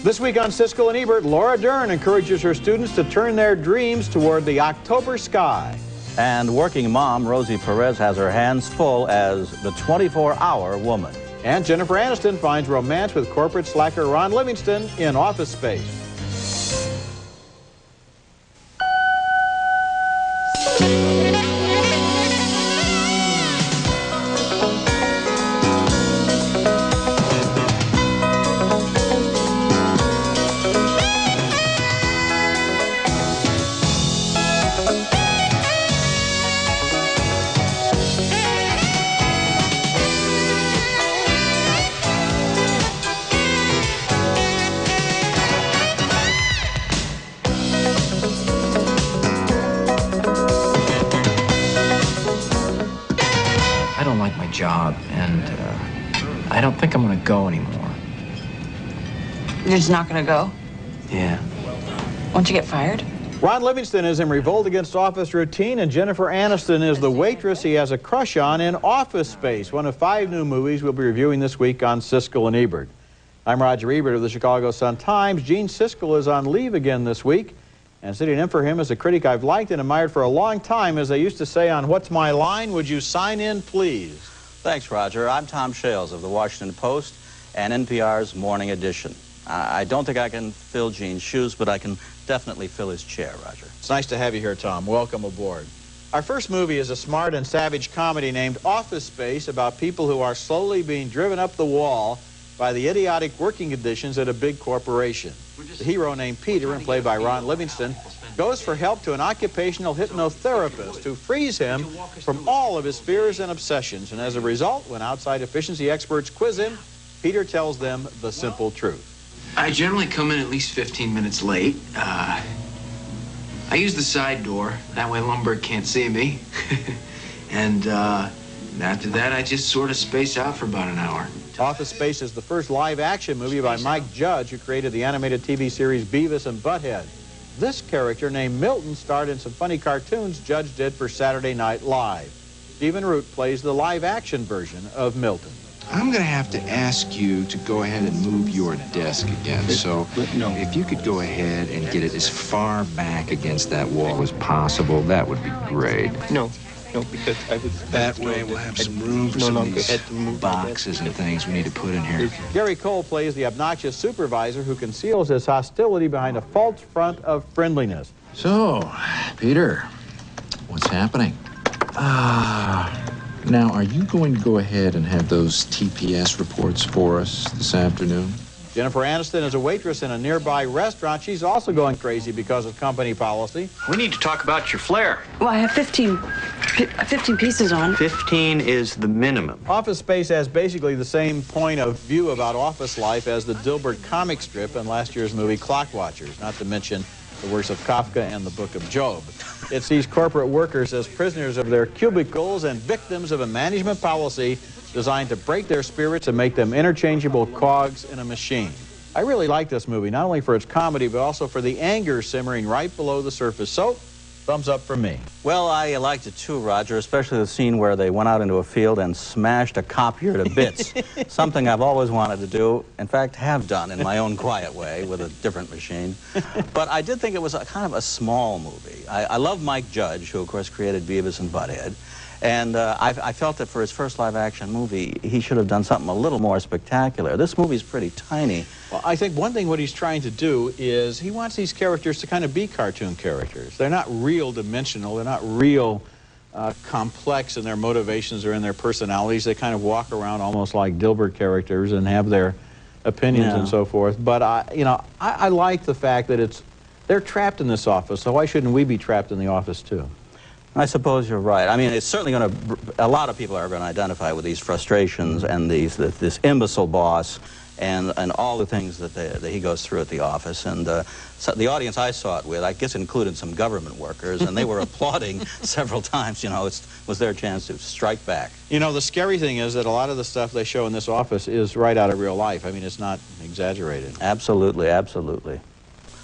This week on Siskel and Ebert, Laura Dern encourages her students to turn their dreams toward the October sky. And working mom Rosie Perez has her hands full as the 24-hour woman. And Jennifer Aniston finds romance with corporate slacker Ron Livingston in Office Space. I don't like my job, and I don't think I'm gonna go anymore. You're just not gonna go? Yeah. Won't you get fired? Ron Livingston is in revolt against office routine, and Jennifer Aniston is the waitress he has a crush on in Office Space, one of 5 new movies we'll be reviewing this week on Siskel and Ebert. I'm Roger Ebert of the Chicago Sun-Times. Gene Siskel is on leave again this week, and sitting in for him is a critic I've liked and admired for a long time. As they used to say on What's My Line, would you sign in, please? Thanks, Roger. I'm Tom Shales of the Washington Post and NPR's Morning Edition. I don't think I can fill Gene's shoes, but I can definitely fill his chair, Roger. It's nice to have you here, Tom. Welcome aboard. Our first movie is a smart and savage comedy named Office Space about people who are slowly being driven up the wall by the idiotic working conditions at a big corporation. The hero, named Peter and played by Ron Livingston, goes for help to an occupational hypnotherapist who frees him from all of his fears and obsessions. And as a result, when outside efficiency experts quiz him, Peter tells them the simple truth. I generally come in at least 15 minutes late. I use the side door. That way Lumberg can't see me. And after that, I just sort of space out for about an hour. Office Space is the first live-action movie by Mike Judge, who created the animated TV series Beavis and Butthead. This character, named Milton, starred in some funny cartoons Judge did for Saturday Night Live. Stephen Root plays the live-action version of Milton. I'm going to have to ask you to go ahead and move your desk again. So if you could go ahead and get it as far back against that wall as possible, that would be great. No, because I was... That way we'll have some room for some of these boxes and things we need to put in here. Gary Cole plays the obnoxious supervisor who conceals his hostility behind a false front of friendliness. So, Peter, what's happening? Now, are you going to go ahead and have those TPS reports for us this afternoon? Jennifer Aniston is a waitress in a nearby restaurant. She's also going crazy because of company policy. We need to talk about your flair. Well, I have 15 pieces on. 15 is the minimum. Office Space has basically the same point of view about office life as the Dilbert comic strip and last year's movie Clockwatchers, not to mention the works of Kafka and the Book of Job. It sees corporate workers as prisoners of their cubicles and victims of a management policy designed to break their spirits and make them interchangeable cogs in a machine. I really like this movie, not only for its comedy, but also for the anger simmering right below the surface. So, thumbs up for me. Well, I liked it too, Roger, especially the scene where they went out into a field and smashed a copier to bits. Something I've always wanted to do, in fact, have done in my own quiet way with a different machine. But I did think it was kind of a small movie. I love Mike Judge, who, of course, created Beavis and Butthead. And I felt that for his first live-action movie, he should have done something a little more spectacular. This movie's pretty tiny. Well, I think one thing what he's trying to do is he wants these characters to kind of be cartoon characters. They're not real dimensional. They're not real complex in their motivations or in their personalities. They kind of walk around almost like Dilbert characters and have their opinions and so forth. But, I like the fact that they're trapped in this office, so why shouldn't we be trapped in the office, too? I suppose you're right. I mean, it's certainly going to, a lot of people are going to identify with these frustrations and this imbecile boss and all the things that he goes through at the office. And so the audience I saw it with, I guess, included some government workers, and they were applauding several times. You know, it was their chance to strike back. You know, the scary thing is that a lot of the stuff they show in this office is right out of real life. I mean, it's not exaggerated. Absolutely, absolutely.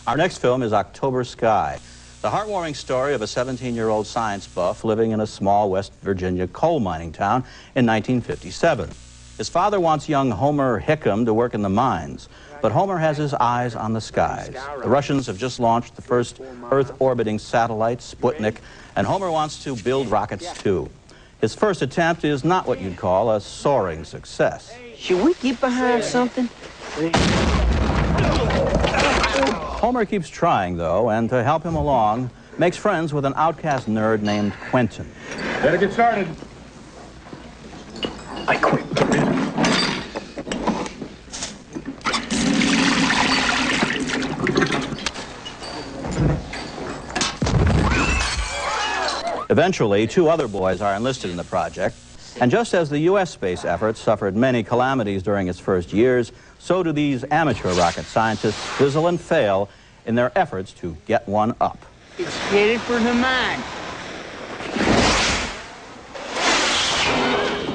Our next film is October Sky. The heartwarming story of a 17-year-old science buff living in a small West Virginia coal mining town in 1957. His father wants young Homer Hickam to work in the mines, But Homer has his eyes on the skies. The Russians have just launched the first Earth-orbiting satellite, Sputnik, and Homer wants to build rockets too. His first attempt is not what you'd call a soaring success. Should we get behind something? Homer keeps trying, though, and to help him along, makes friends with an outcast nerd named Quentin. Better get started. I quit. Eventually, 2 other boys are enlisted in the project, and just as the U.S. space effort suffered many calamities during its first years, so do these amateur rocket scientists fizzle and fail in their efforts to get one up. It's headed for the mine.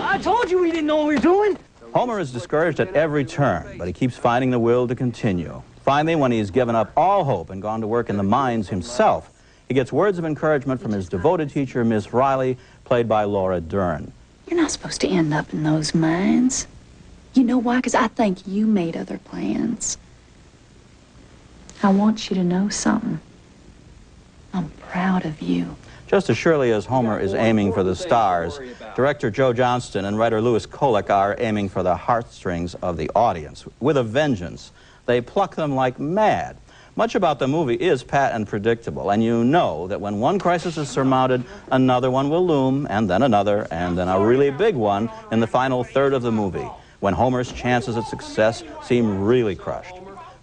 I told you we didn't know what we were doing. Homer is discouraged at every turn, but he keeps finding the will to continue. Finally, when he's given up all hope and gone to work in the mines himself, he gets words of encouragement from his devoted teacher, Miss Riley, played by Laura Dern. You're not supposed to end up in those mines. You know why? Because I think you made other plans. I want you to know something. I'm proud of you. Just as surely as Homer is aiming for the stars, director Joe Johnston and writer Louis Kolick are aiming for the heartstrings of the audience. With a vengeance, they pluck them like mad. Much about the movie is pat and predictable, and you know that when one crisis is surmounted, another one will loom, and then a really big one in the final third of the movie, when Homer's chances at success seem really crushed.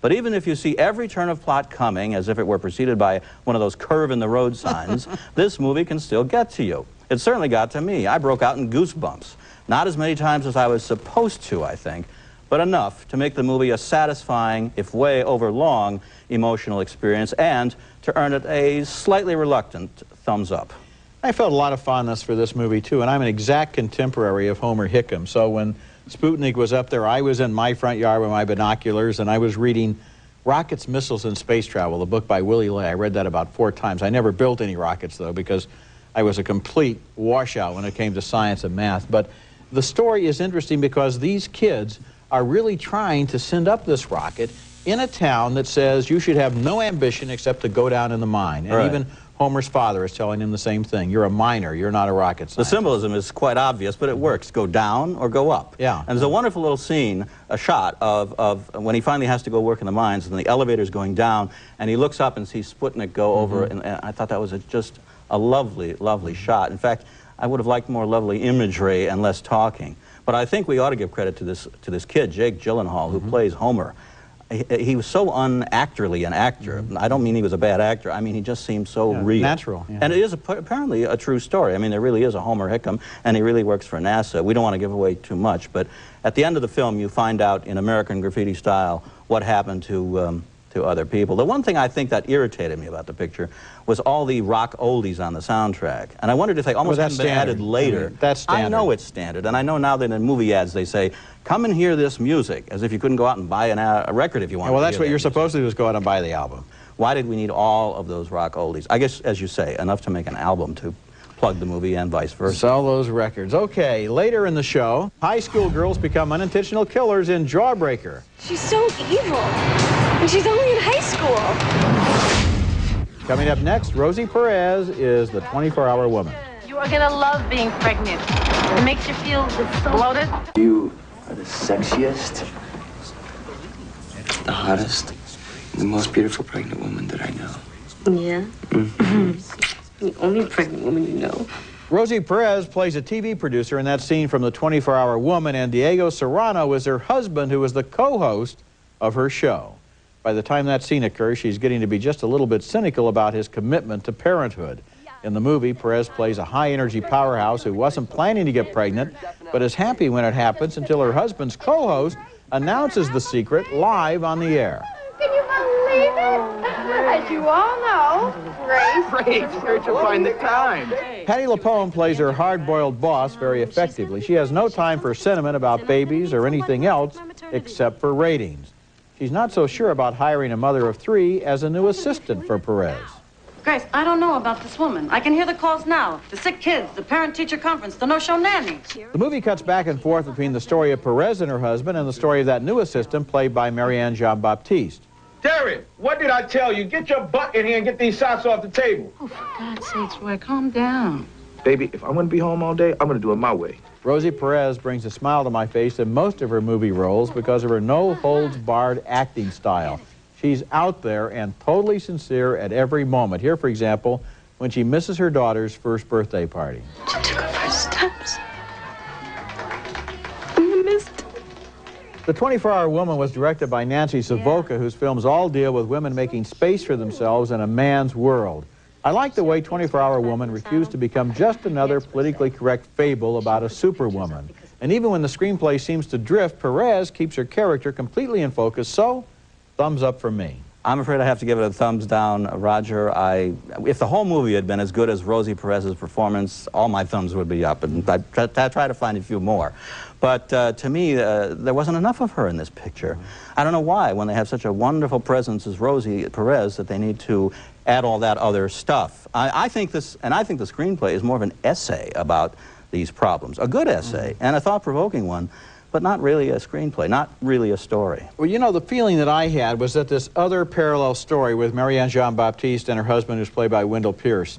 But even if you see every turn of plot coming as if it were preceded by one of those curve-in-the-road signs, this movie can still get to you. It certainly got to me. I broke out in goosebumps. Not as many times as I was supposed to, I think, but enough to make the movie a satisfying, if way over long, emotional experience, and to earn it a slightly reluctant thumbs up. I felt a lot of fondness for this movie, too, and I'm an exact contemporary of Homer Hickam. So when Sputnik was up there, I was in my front yard with my binoculars, and I was reading Rockets, Missiles, and Space Travel, a book by Willie Lay. I read that about 4 times. I never built any rockets, though, because I was a complete washout when it came to science and math. But the story is interesting because these kids are really trying to send up this rocket in a town that says you should have no ambition except to go down in the mine. And even Homer's father is telling him the same thing. You're a miner, you're not a rocket scientist. The symbolism is quite obvious, but it works. Go down or go up. Yeah. And there's a wonderful little scene, a shot of when he finally has to go work in the mines and the elevator's going down and he looks up and sees Sputnik go over, and I thought that was just a lovely, lovely shot. In fact, I would have liked more lovely imagery and less talking. But I think we ought to give credit to this kid, Jake Gyllenhaal, who plays Homer. He was so unactorly an actor. I don't mean he was a bad actor. I mean, he just seemed so real. Natural. Yeah. And it is apparently a true story. I mean, there really is a Homer Hickam, and he really works for NASA. We don't want to give away too much, but at the end of the film, you find out in American Graffiti style what happened to other people. The one thing I think that irritated me about the picture was all the rock oldies on the soundtrack. And I wondered if they almost hadn't been added later. I mean, that's standard. I know it's standard, and I know now that in movie ads they say, come and hear this music, as if you couldn't go out and buy a record if you wanted well, to that's what you're supposed to do, is go out and buy the album. Why did we need all of those rock oldies? I guess, as you say, enough to make an album to plug the movie and vice versa. Sell those records. Okay, later in the show, high school girls become unintentional killers in Jawbreaker. She's so evil, and she's only in high school. Coming up next, Rosie Perez is the 24-hour woman. You are gonna love being pregnant. It makes you feel bloated. You are the sexiest, the hottest, the most beautiful pregnant woman that I know. Yeah? The only pregnant woman you know. Rosie Perez plays a TV producer in that scene from the 24-hour woman, and Diego Serrano is her husband, who is the co-host of her show. By the time that scene occurs, she's getting to be just a little bit cynical about his commitment to parenthood. In the movie, Perez plays a high-energy powerhouse who wasn't planning to get pregnant, but is happy when it happens until her husband's co-host announces the secret live on the air. Can you believe it? As you all know, Grace. Where'd you find the time? Patti LuPone plays her hard-boiled boss very effectively. She has no time for sentiment about babies or anything else except for ratings. She's not so sure about hiring a mother of 3 as a new assistant for Perez. Grace, I don't know about this woman. I can hear the calls now. The sick kids, the parent-teacher conference, the no-show nanny. The movie cuts back and forth between the story of Perez and her husband and the story of that new assistant played by Marianne Jean-Baptiste. Derek, what did I tell you? Get your butt in here and get these socks off the table. Oh, for God's sakes, Roy, calm down. Baby, if I'm going to be home all day, I'm going to do it my way. Rosie Perez brings a smile to my face in most of her movie roles because of her no-holds-barred acting style. She's out there and totally sincere at every moment. Here, for example, when she misses her daughter's first birthday party. She took her first steps. I missed it. The 24-Hour Woman was directed by Nancy Savoca, whose films all deal with women making space for themselves in a man's world. I like the way 24-Hour Woman refused to become just another politically correct fable about a superwoman. And even when the screenplay seems to drift, Perez keeps her character completely in focus, so thumbs up for me. I'm afraid I have to give it a thumbs down, Roger. If the whole movie had been as good as Rosie Perez's performance, all my thumbs would be up, and I'd try to find a few more. But to me, there wasn't enough of her in this picture. I don't know why, when they have such a wonderful presence as Rosie Perez, that they need to add all that other stuff. I think the screenplay is more of an essay about these problems. A good essay, and a thought-provoking one, but not really a screenplay, not really a story. Well, you know, the feeling that I had was that this other parallel story with Marianne Jean-Baptiste and her husband, who's played by Wendell Pierce,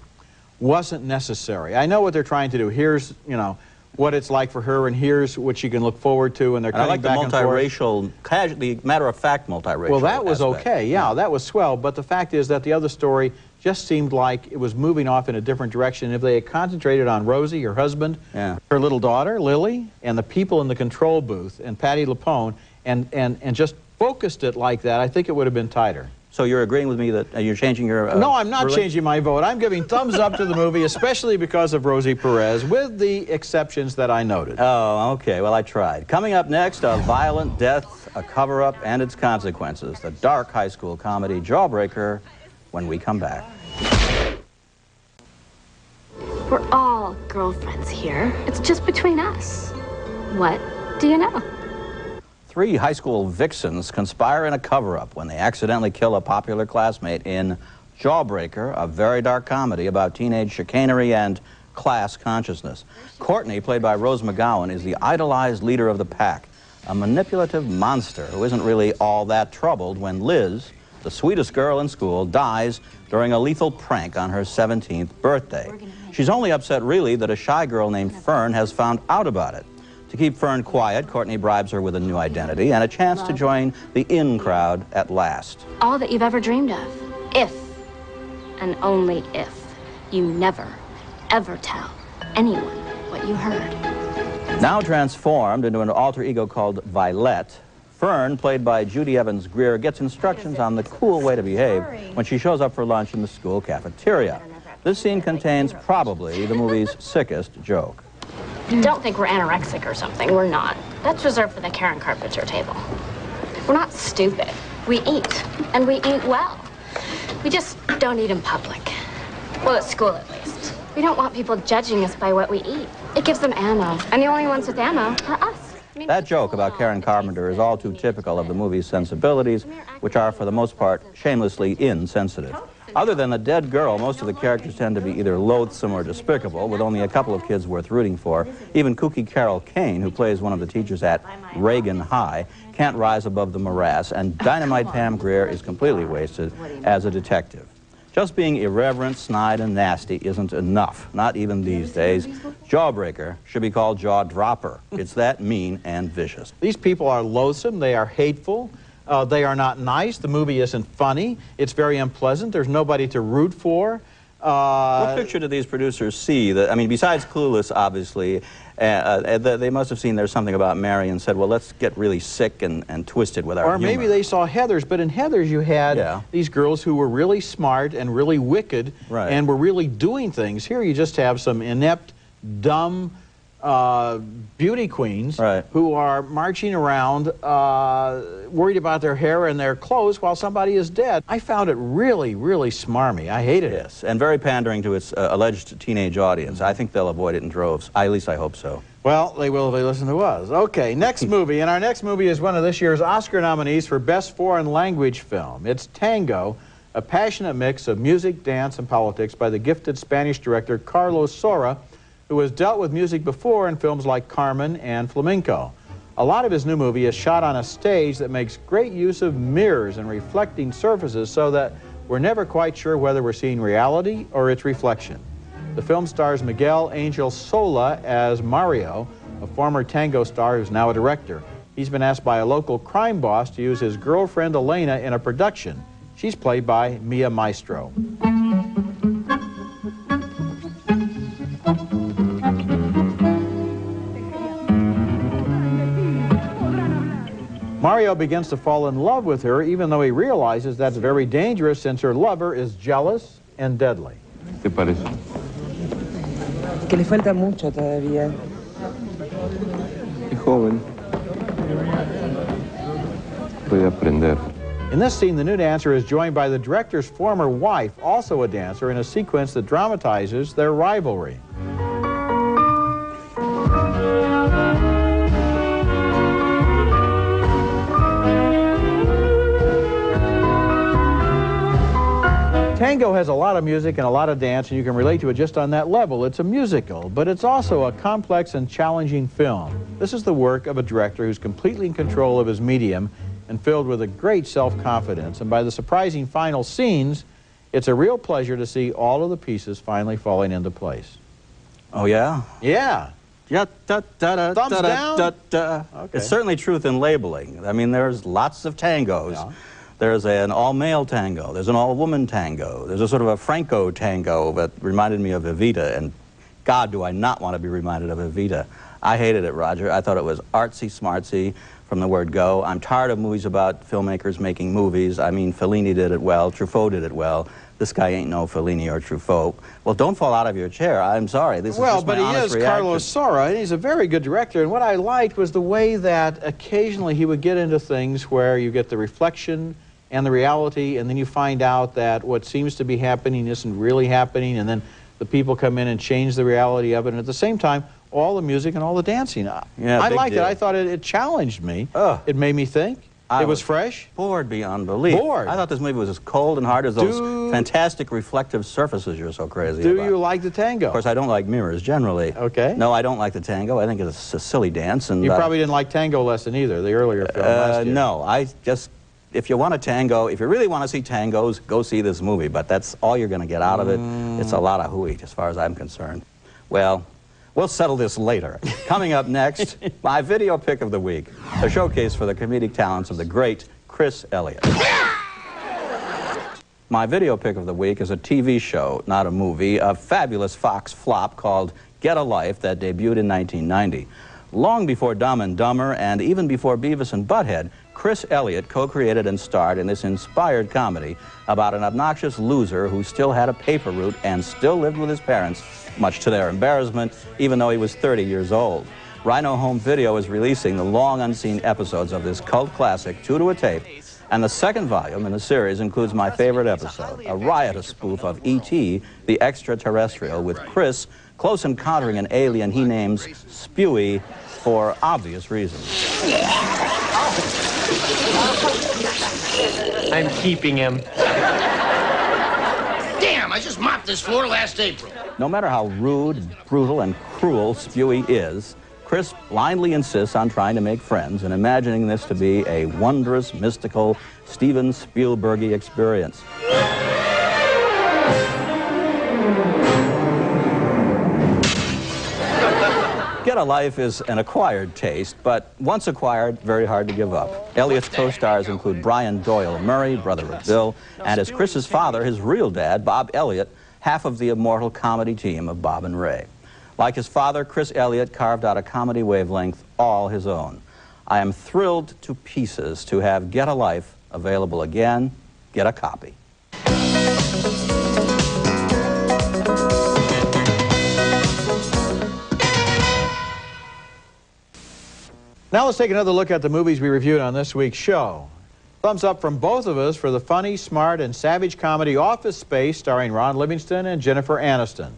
wasn't necessary. I know what they're trying to do. Here's, you know, what it's like for her, and here's what she can look forward to, and they're cutting back and forth. I like the multiracial, the matter-of-fact multiracial Well, that was aspect. okay, yeah, that was swell, but the fact is that the other story just seemed like it was moving off in a different direction. If they had concentrated on Rosie, her husband, her little daughter, Lily, and the people in the control booth, and Patti LuPone, and just focused it like that, I think it would have been tighter. So you're agreeing with me that you're changing your... No, I'm not ruling? changing my vote. I'm giving thumbs up to the movie, especially because of Rosie Perez, with the exceptions that I noted. Oh, okay. Well, I tried. Coming up next, a violent death, a cover-up, and its consequences. The dark high school comedy Jawbreaker, when we come back. We're all girlfriends here. It's just between us. What do you know? 3 high school vixens conspire in a cover-up when they accidentally kill a popular classmate in Jawbreaker, a very dark comedy about teenage chicanery and class consciousness. Courtney, played by Rose McGowan, is the idolized leader of the pack, a manipulative monster who isn't really all that troubled when Liz, the sweetest girl in school, dies during a lethal prank on her 17th birthday. She's only upset, really, that a shy girl named Fern has found out about it. To keep Fern quiet, Courtney bribes her with a new identity and a chance to join the in crowd at last. All that you've ever dreamed of. If, and only if, you never, ever tell anyone what you heard. Now transformed into an alter ego called Violet, Fern, played by Judy Evans Greer, gets instructions on the cool way to behave when she shows up for lunch in the school cafeteria. This scene contains probably the movie's sickest joke. Don't think we're anorexic or something. We're not. That's reserved for the Karen Carpenter table. We're not stupid. We eat, and we eat well. We just don't eat in public. Well, at school, at least. We don't want people judging us by what we eat. It gives them ammo, and the only ones with ammo are us. That joke about Karen Carpenter is all too typical of the movie's sensibilities, which are, for the most part, shamelessly insensitive. Other than the dead girl, most of the characters tend to be either loathsome or despicable, with only a couple of kids worth rooting for. Even kooky Carol Kane, who plays one of the teachers at Reagan High, can't rise above the morass, and Dynamite Pam Grier is completely wasted as a detective. Just being irreverent, snide, and nasty isn't enough, not even these days. Jawbreaker should be called Jaw Dropper. It's that mean and vicious. These people are loathsome, they are hateful, they are not nice, the movie isn't funny, it's very unpleasant, there's nobody to root for. What picture do these producers see? That, I mean, besides Clueless, obviously, they must have seen there's something about Mary and said, well, let's get really sick and twisted with our humor. Or maybe they saw Heathers, but in Heathers you had these girls who were really smart and really wicked and were really doing things. Here you just have some inept, dumb beauty queens who are marching around worried about their hair and their clothes while somebody is dead. I found it really, really smarmy. I hated it. Yes, and very pandering to its alleged teenage audience. I think they'll avoid it in droves. At least I hope so. Well, they will if they listen to us. Okay, next movie. And our next movie is one of this year's Oscar nominees for Best Foreign Language Film. It's Tango, a passionate mix of music, dance, and politics by the gifted Spanish director Carlos Saura, who has dealt with music before in films like Carmen and Flamenco. A lot of his new movie is shot on a stage that makes great use of mirrors and reflecting surfaces so that we're never quite sure whether we're seeing reality or its reflection. The film stars Miguel Angel Sola as Mario, a former tango star who's now a director. He's been asked by a local crime boss to use his girlfriend Elena in a production. She's played by Mia Maestro. Mario begins to fall in love with her, even though he realizes that's very dangerous since her lover is jealous and deadly. ¿Te parece? Que le falta mucho todavía. Es joven. Puede aprender. In this scene, the new dancer is joined by the director's former wife, also a dancer, in a sequence that dramatizes their rivalry. Tango has a lot of music and a lot of dance, and you can relate to it just on that level. It's a musical, but it's also a complex and challenging film. This is the work of a director who's completely in control of his medium and filled with a great self-confidence. And by the surprising final scenes, it's a real pleasure to see all of the pieces finally falling into place. Oh, yeah? Yeah. Thumbs down? Okay. It's certainly truth in labeling. I mean, there's lots of tangos. Yeah. There's an all-male tango. There's an all-woman tango. There's a sort of a Franco tango that reminded me of Evita, and God, do I not want to be reminded of Evita. I hated it, Roger. I thought it was artsy-smartsy from the word go. I'm tired of movies about filmmakers making movies. I mean, Fellini did it well. Truffaut did it well. This guy ain't no Fellini or Truffaut. Well, don't fall out of your chair. I'm sorry. This is just my honest reaction. Well, but he is Carlos Saura, and he's a very good director. And what I liked was the way that occasionally he would get into things where you get the reflection and the reality, and then you find out that what seems to be happening isn't really happening, and then the people come in and change the reality of it, and at the same time, all the music and all the dancing. Yeah, I liked deal. it. I thought it challenged me. It made me think. It was fresh. Bored beyond belief. Bored. I thought this movie was as cold and hard as those fantastic reflective surfaces you're so crazy about. Do you like the tango? Of course, I don't like mirrors generally. Okay. No, I don't like the tango. I think it's a silly dance. And you probably didn't like Tango Lesson either, the earlier film last year. No, I just... If you want a tango, if you really want to see tangos, go see this movie. But that's all you're going to get out of it. It's a lot of hooey, as far as I'm concerned. Well, we'll settle this later. Coming up next, my video pick of the week, a showcase for the comedic talents of the great Chris Elliott. My video pick of the week is a TV show, not a movie, a fabulous Fox flop called Get a Life that debuted in 1990. Long before Dumb and Dumber and even before Beavis and Butthead, Chris Elliott co-created and starred in this inspired comedy about an obnoxious loser who still had a paper route and still lived with his parents, much to their embarrassment, even though he was 30 years old. Rhino Home Video is releasing the long unseen episodes of this cult classic, 2 to a tape, and the second volume in the series includes my favorite episode, a riotous spoof of E.T., the extraterrestrial, with Chris close encountering an alien he names Spewy for obvious reasons. I'm keeping him. Damn, I just mopped this floor last April. No matter how rude, brutal, and cruel Spewy is, Chris blindly insists on trying to make friends and imagining this to be a wondrous, mystical, Steven Spielberg-y experience. Get a Life is an acquired taste, but once acquired, very hard to give up. Elliott's co-stars include Brian Doyle Murray, brother of Bill, and as Chris's father, his real dad, Bob Elliott, half of the immortal comedy team of Bob and Ray. Like his father, Chris Elliott carved out a comedy wavelength all his own. I am thrilled to pieces to have Get a Life available again. Get a copy. Now let's take another look at the movies we reviewed on this week's show. Thumbs up from both of us for the funny, smart, and savage comedy Office Space starring Ron Livingston and Jennifer Aniston.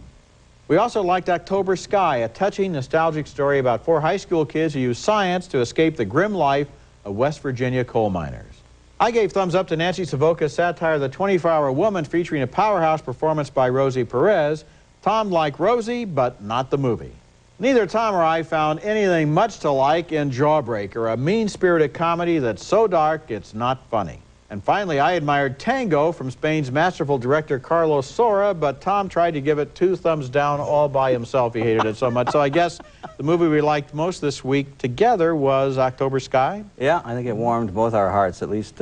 We also liked October Sky, a touching, nostalgic story about 4 high school kids who use science to escape the grim life of West Virginia coal miners. I gave thumbs up to Nancy Savoca's satire, The 24-Hour Woman, featuring a powerhouse performance by Rosie Perez. Tom liked Rosie, but not the movie. Neither Tom or I found anything much to like in Jawbreaker, a mean-spirited comedy that's so dark it's not funny. And finally, I admired Tango from Spain's masterful director Carlos Saura, but Tom tried to give it 2 thumbs down all by himself. He hated it so much. So I guess the movie we liked most this week together was October Sky. Yeah, I think it warmed both our hearts, at least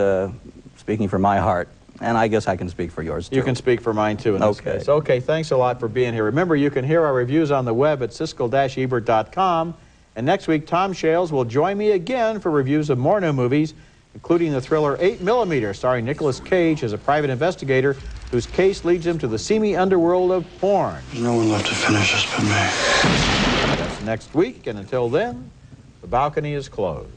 speaking for my heart. And I guess I can speak for yours, too. You can speak for mine, too, in this case. Okay, thanks a lot for being here. Remember, you can hear our reviews on the web at siskel-ebert.com. And next week, Tom Shales will join me again for reviews of more new movies, including the thriller 8mm, starring Nicolas Cage as a private investigator whose case leads him to the seamy underworld of porn. There's no one left to finish us but me. That's next week, and until then, the balcony is closed.